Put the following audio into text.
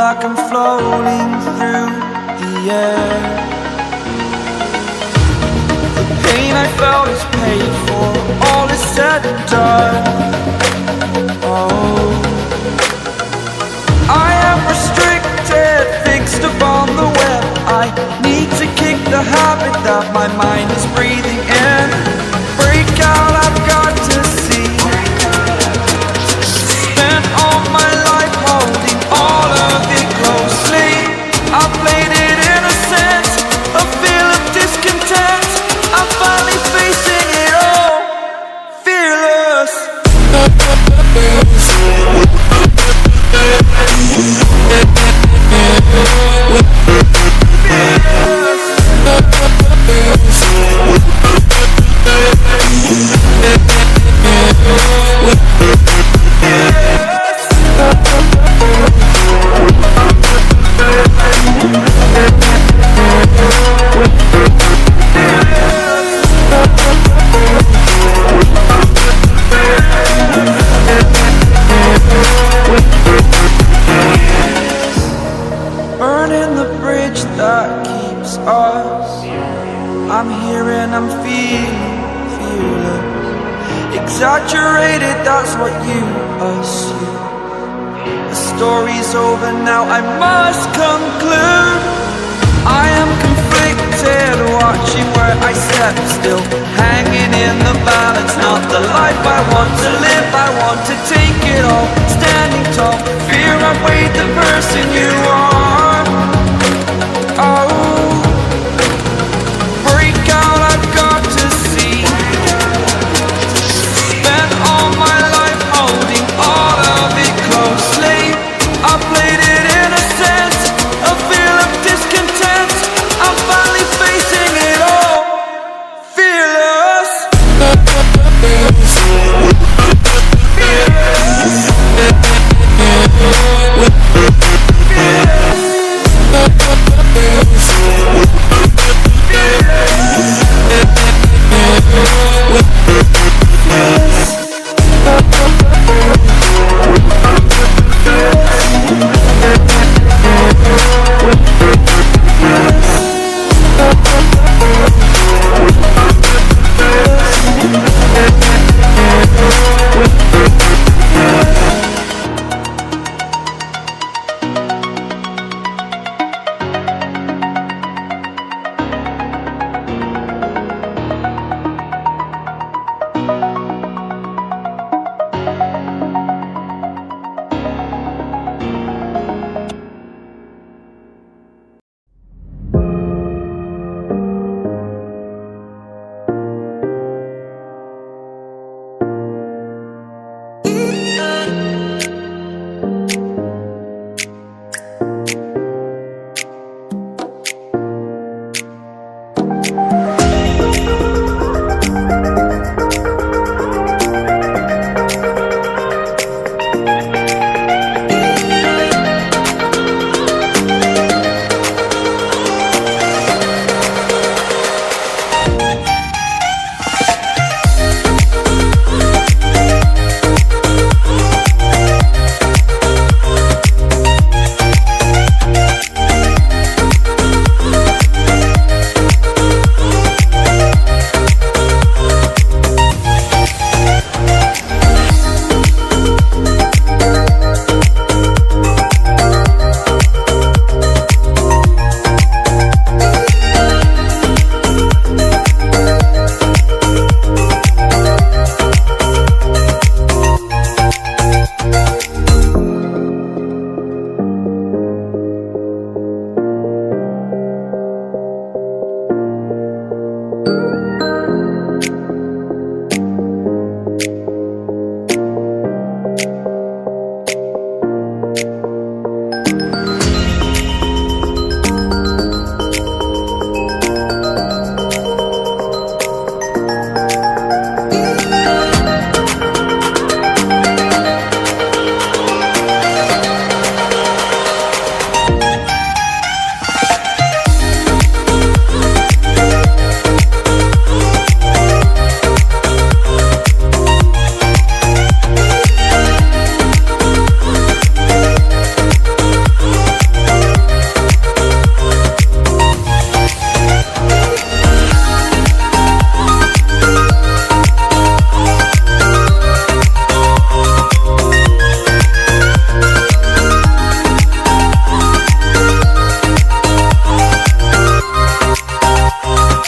like I'm floating through the air. The pain I felt is paid for, all is said and done. Oh, I am restricted, fixed upon the web. I need to kick the habit that my mind is breathing in. Break out, I've got to see. Spent all my life holding all of it closely. I played it innocent, a feel of discontent. I'm finally facing it all, fearless. Burning the bridge that keeps us. I'm here and I'm feeling fearless. Exaggerated, that's what you assume. The story's over now, I must conclude. I am conflicted, watching where I step still, hanging in the balance. Not the life I want to live, I want to take it all. Standing tall, fear I weighed the person you are.